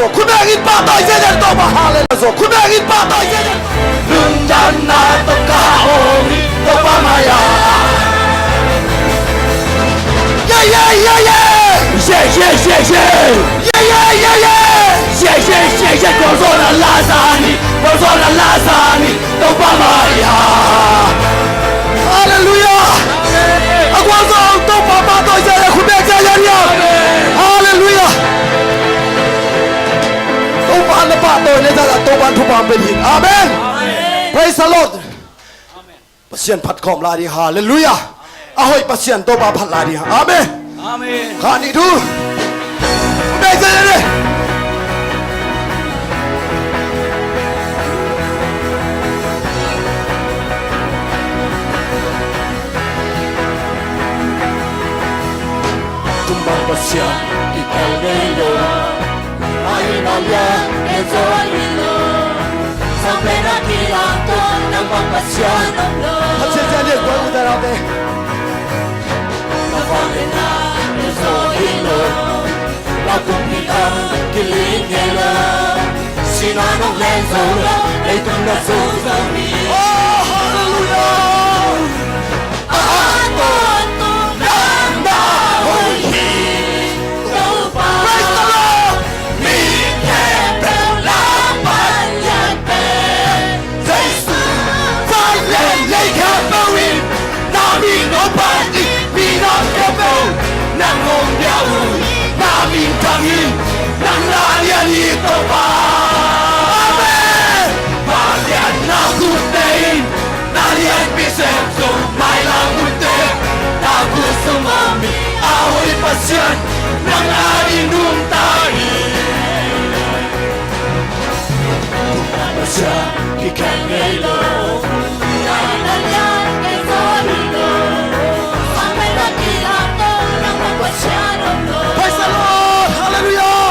Kunangin pa tayo sa dyan ito mahalazo. Kunangin pa tayo sa dyan. Lundan na itong kaoni o pamaya. Yeah, yeah, yeah, yeah. Yeah, yeah, yeah, yeah. Yeah, yeah, yeah, yeah. Yeah, yeah, yeah, yeah. Persona lasani itong pamaya. Hallelujah. Ako ang itong papatoy sa dyan. Kunangin sa dyan yan. Hallelujah. Tupan na pato ni dagat tupan tupan benhin. Amen. Praise the Lord. Amen. Pasien pat kom lari. Hallelujah. Ahoy pasien to ba pat lari. Amen. Amen. Kani tu. Beza ni. Tumbang pasien di kalgelo. Ayunaya ezoilo sampai nanti aku nampak pasien hasil jadi kau udara be nampak ezoilo aku bilang kilingela sinanong lenzolo itu nasuzami oh hallelujah Nang lalian itu Amen. Balian aku tein, lalian bisep so mai langute. Aku sumami ahoy pasien nang arinum tai. Pasien kikan ngelo, lalian kesolino. Sampai lagi aku nang pasien no. Praise the Lord, hallelujah.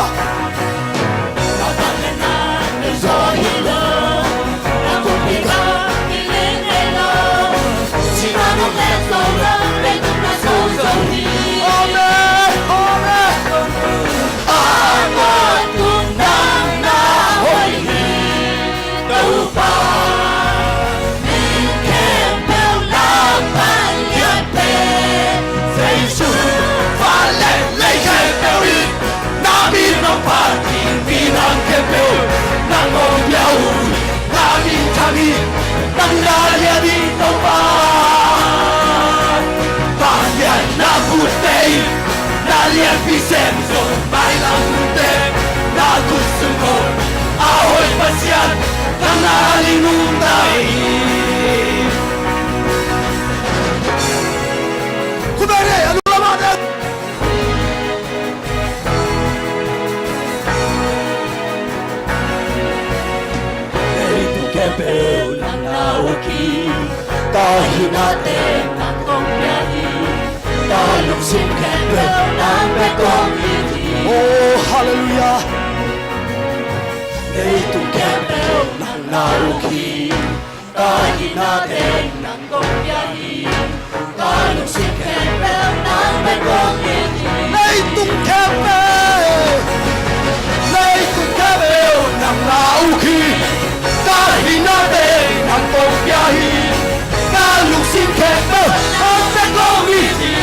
Nang lalian itu Balian aku tein, lalian bisep so mai langute. Aku semua ahoy pasien nang arinum tai. Kubere anu lamada. Itu kepel nang nauki kahit natin ang kongyahi talong simkepel ng bekong iti. Oh hallelujah. Itong kepel ng nauki kahit natin ang kongyahi talong simkepel ng bekong iti. Itong kepel ng nauki kahit natin ang kongyahi talong simkepel ng bekong iti.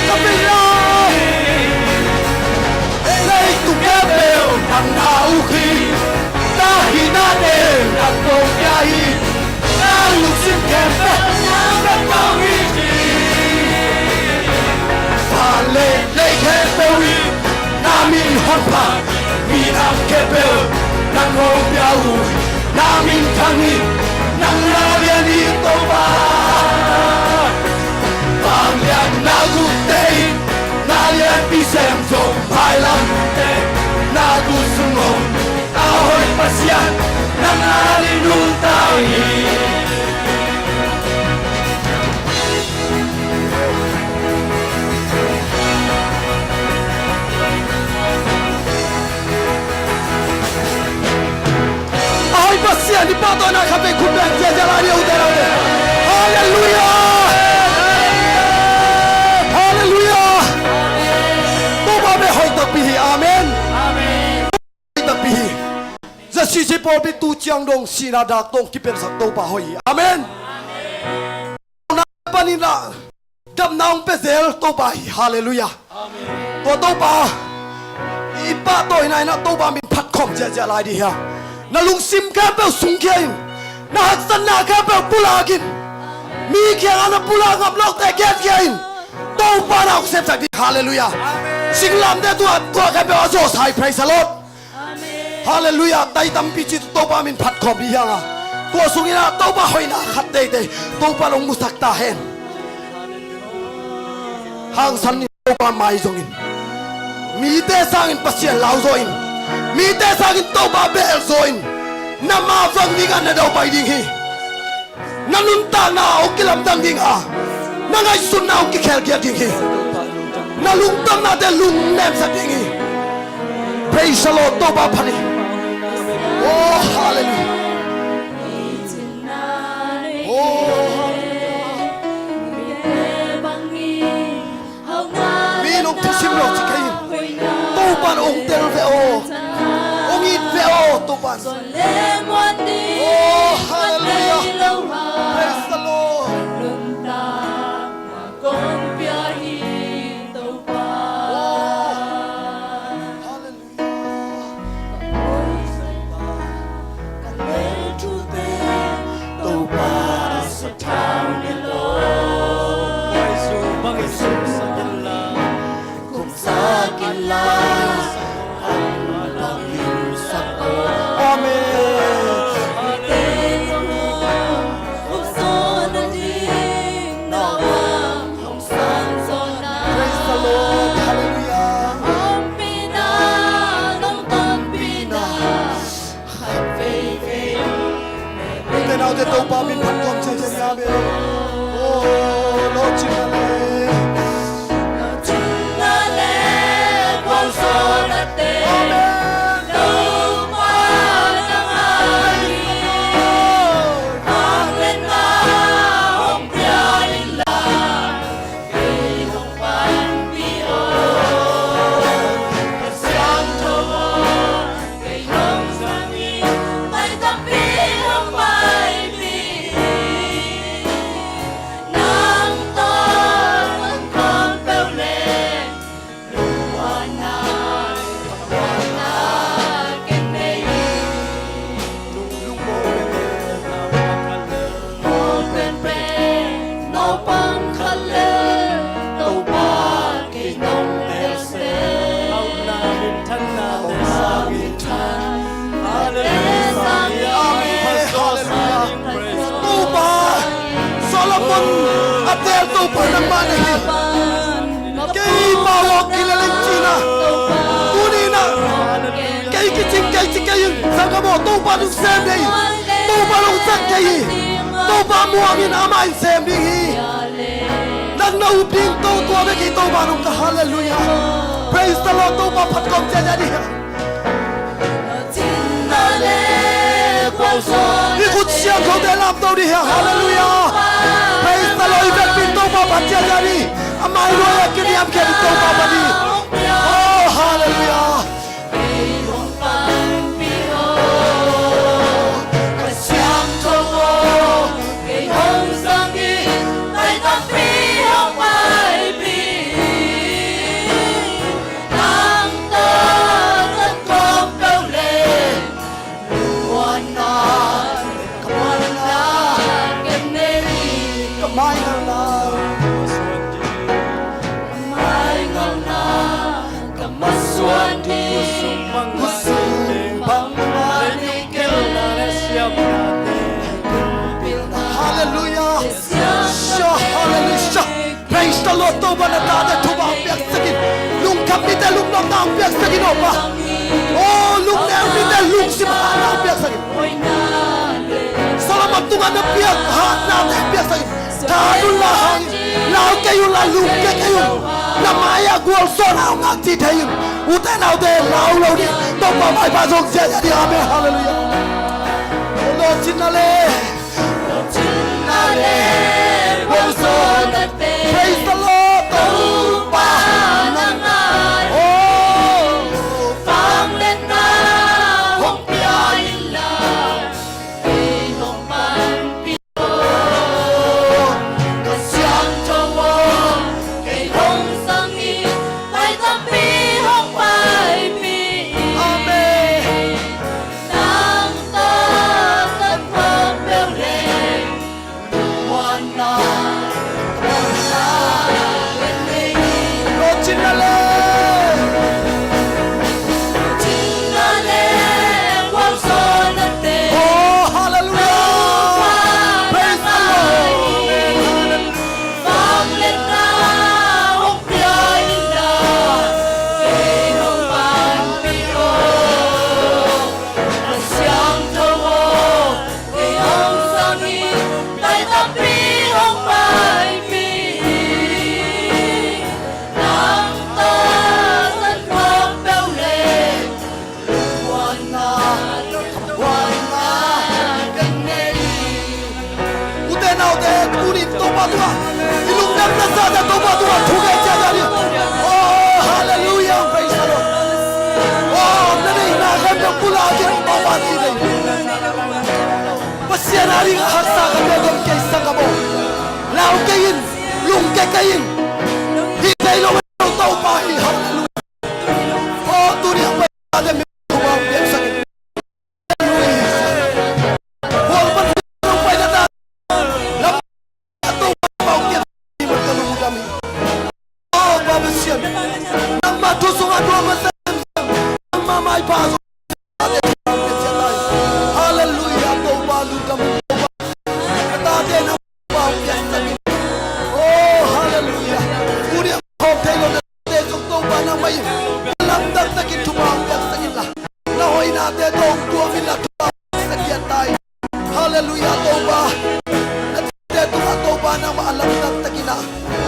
Itong kepel ng nauki kahit natin ang kongyahi talong simkepel ng bekong iti. Palelay kepel namin honpa minang kepel ng kongyahu namin kami nang lalian ito ba. Pangyan nagutein, lalian bisem so bailang te. Nagusumong ahoy pasien nang arinum tai. Ahoy pasien di pato na kape kubek jajalani udara. Hallelujah. Hallelujah. Tuba me hoy takbihi. Amen. Amen. si si Paul bi tu chiang dong si na dak tong ki pen sak to pa hoi amen na panina dam naung pe zel to pa hi hallelujah amen to pa ipa toy nai na to pa min phat khom ja ja lai di ha na lung sim ka pe sung khain na hat san na ka pe pulagin mi kya ana pulang am lok te get khain to pa na accept sak di hallelujah singlam de tu ka pe aso sai praise the Lord hallelujah tai tam pi chi to pa min phat khom di ha to sungina to pa hoina khat de de to pa long musak ta hen hang san ni to pa mai zongin mi te sangin pasien lau zoin mi te sangin to pa bel zoin na ma fang ni ga na do pai ding hi na nun ta na o kilam dang ding a na ngai sun na o ki khel kia ding hi na lung tam na de lung nem sa ding hi praise the Lord to pa phani oh hallelujah nông thí sinh lộc chỉ cái tô ban ông tel về ô ông ít về ô tô ban oh hallelujah praise the Lord để tàu ba bên phát con chơi chơi nhà bên oh nó chỉ là lệ quang số đã tê đâu qua đang ai mang lên na hồng bia in la vì hồng ban vi ô sáng thâu cây nông sang đi tay tập vi hồng ban atel to pa nang mani kay mawak kilaling China tunina kay kiching kay yung sangamo to pa nung sem day to pa nung sak kay to pa muangin amain sem ding nang nauping to tua be ki to pa nung ka hallelujah praise the Lord to pa phat kom cha jadi ikut siang kau dalam tau dia hallelujah praise the Lord ikat pintu bapa jadi amai roya kini am kini to bapa di oh hallelujah kasiam towo ke hong sangi tai tapi hong mai bi nang ta rất không đâu lên one night mai ngang na kamaswan di kusung pangmani kela hallelujah sha hallelujah praise the Lord to banata de to ba piak sakin lung kami de lung nam nam piak sakin opa oh lung nam ni de lung sim ha na piak sakin salamat tungan na piak ha na piak sakin Tadulah, lau kayu lalu kayu, namanya gua sona ngang ti thayun, utai nau de lau di, topa mai pasok jadi amin haleluya. Lord Chinale, gua sona praise the Lord, topa nangai, oh, fang lena, hong piai na sa na to ba tuwa thuge cha ja ni oh hallelujah praise the Lord oh na nei na ga na pula ji ba ba ni dei pasien ari ga hasa ga na dom ke sa ga bo lao ke yin lung ke ke yin hi dei lo to ba hi hallelujah oh tu ni ba de me to ba de sa ke oh ba no pa da da la to ba ke ni ba ka lu ga mi oh ba pasien nang ma tu su ga do ma sa ma mai pa hallelujah to ba lu ga mi ta de na ba ke sa ke oh hallelujah tu ni ko te lo de su to ba na mai lam dak ta ki tu ba ke sa ke la na hoi na de to tu mi la tu sa ke tai hallelujah to ba de to ba na ma lam dak ta ki na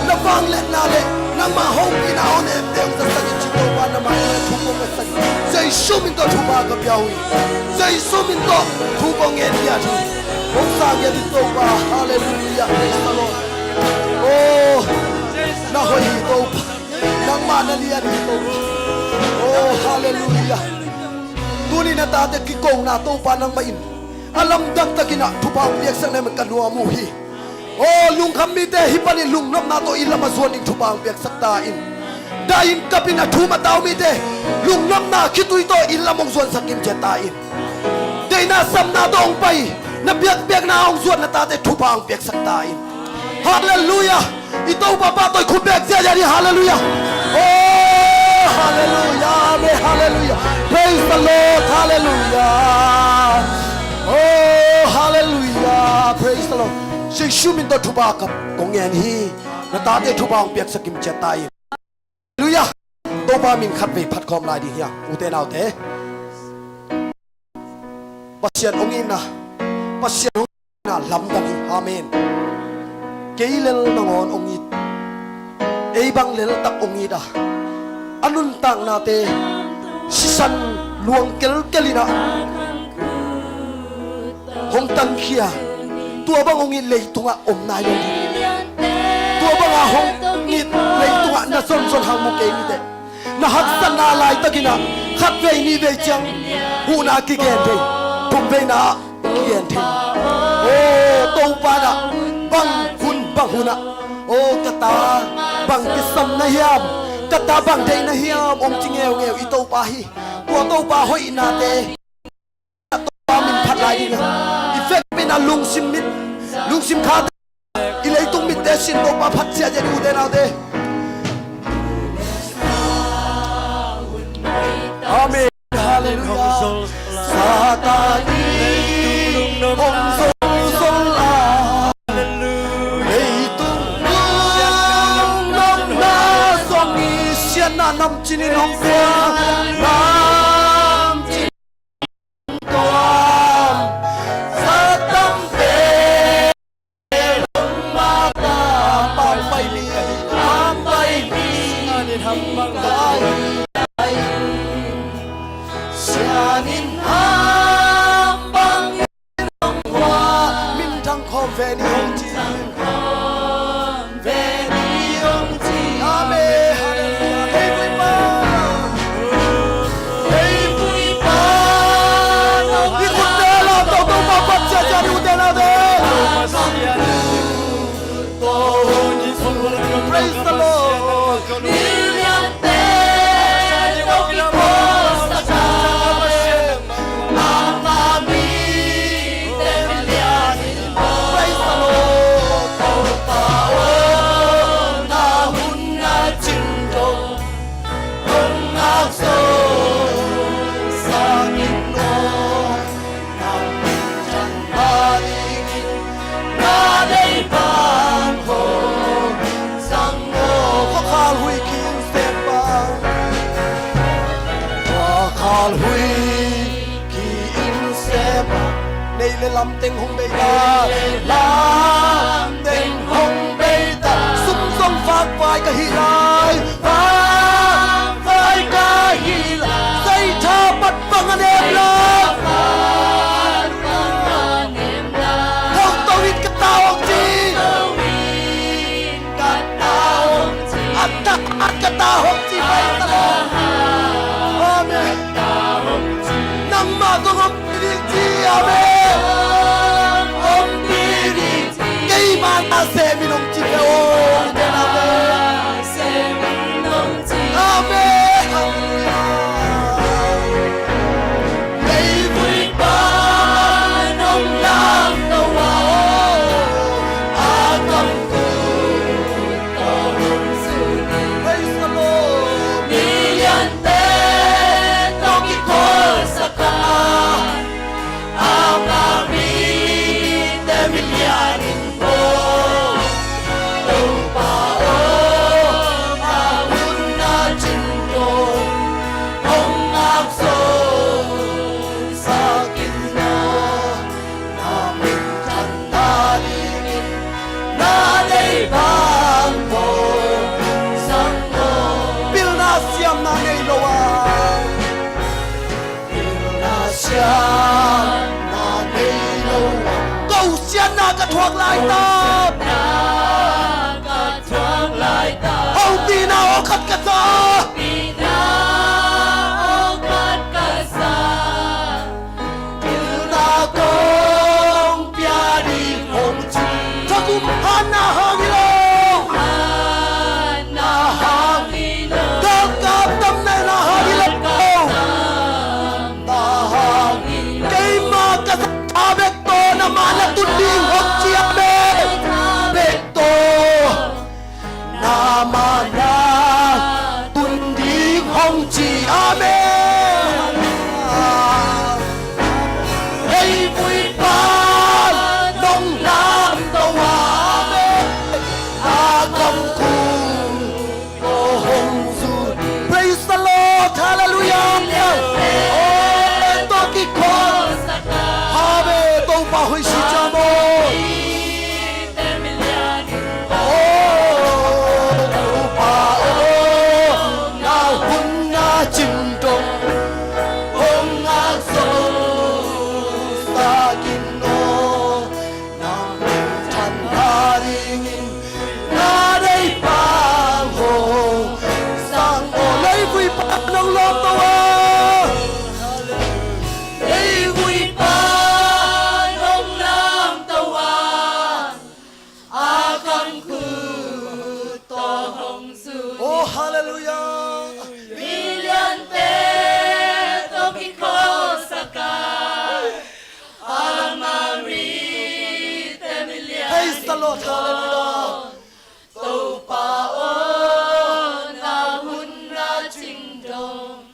na bang le na le na ma ho ki na on em de sa ke chi to ba na ma tu ko ke sa sai su min to tu ba ka piao wi sai su min to tu ko nge dia tu ông sa ke di to ba hallelujah praise the Lord oh na hoi to ba nang ma na lia di to oh hallelujah tu ni na ta te ki ko na to pa nang ma in alam dak ta ki na tu ba biak sang na man kan wa mu hi oh lung kham mi te hi pa ni lung nom na to ilama zon ing tu ba biak sak ta in da in kapina thu ma taw mi te lung nom na khitui to ilamong zon sakim che ta in de na sam na dong pai na biak biak na ong zon na ta te thu ba biak sak ta in hallelujah ito ba pa to khu biak ja ja ni hallelujah oh hallelujah amen hallelujah praise the Lord hallelujah oh hallelujah praise the Lord sing shumin to thu ba kap kong en hi na ta te thu ba biak sakim che ta in hallelujah to ba min khat ve phat khom lai di hiang u te nau te pasien ong in na pasien ong na lam da ni amen keilel nangon ong it ei bang lel tak ong ida anun tang na te sisan luang kel kelina hong tan khia tua bang ong it lei tunga om nai lo tua bang a hong it lei tunga na son son hang mu ke ni te na hat san na lai takina khat ve ni ve chang hu na ki gen de tum ve na ki gen the oh to pa da bang hun bang huna oh kata bang ki sam na hiam kata bang de na hiam om chi ngeu ngeu i to pa hi tua to pa hoi na te to pa min phat lai di na effect pe na lung sim kha i lei tung mit te sin to pa phat sia je u de na de amen hallelujah satani om sol la ei tung nam na song ni sian na nam chin ni hong kwa nam chin toam satam te ma ta pam pai ni ani tham bang lai sianin ham bang nong hoa min thang khom ve ni hong chi ve ni hong chi amen hallelujah hey vui ba no ni kun de la to pa pa cha cha ni de na de to ni praise the Lord le lam teng hong bei ta lam teng hong bei ta sum song phak vai ka hi lai vai ka hi la sai tha pat bang an em la hong to win ka ta ong chi cắt thuộc lại ta ông đi nào cắt cắt ta ta công bia đi hồng chi cho cũng hana hangilo hana hangilo ta cặp tâm này là hangilo ta hangilo cây mà cả ta biết to na mà là tụt đi hồng chi abe biết to na mà na tụt đi hồng chi abe hồi sinh cho mô nào hun na chim trông hông ngang sâu sa kim nô nam thần ha đi nghìn na đây bang hồ sang ô lấy vui bang nông lom tàu Lord, hallelujah. Tàu pa o na hun ra chinh đông,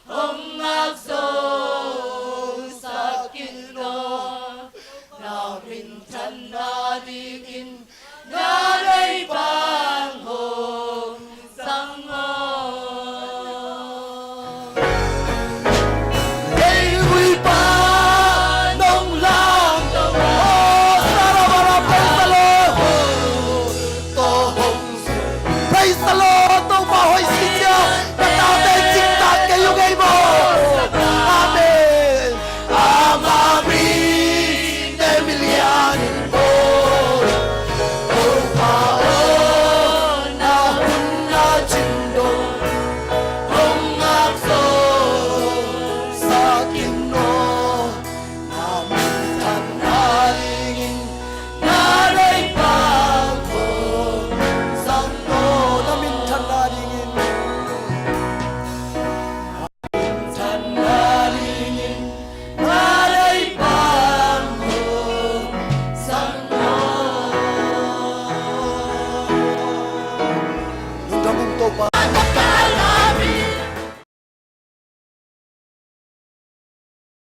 hồng ngạc sâu sa kinh đô, nào mình thân na đi kinh, na đây bang hồng sang ngô. Đây vui ba nông lam tàu praise the Lord, tông vào hồi sinh nhau, ta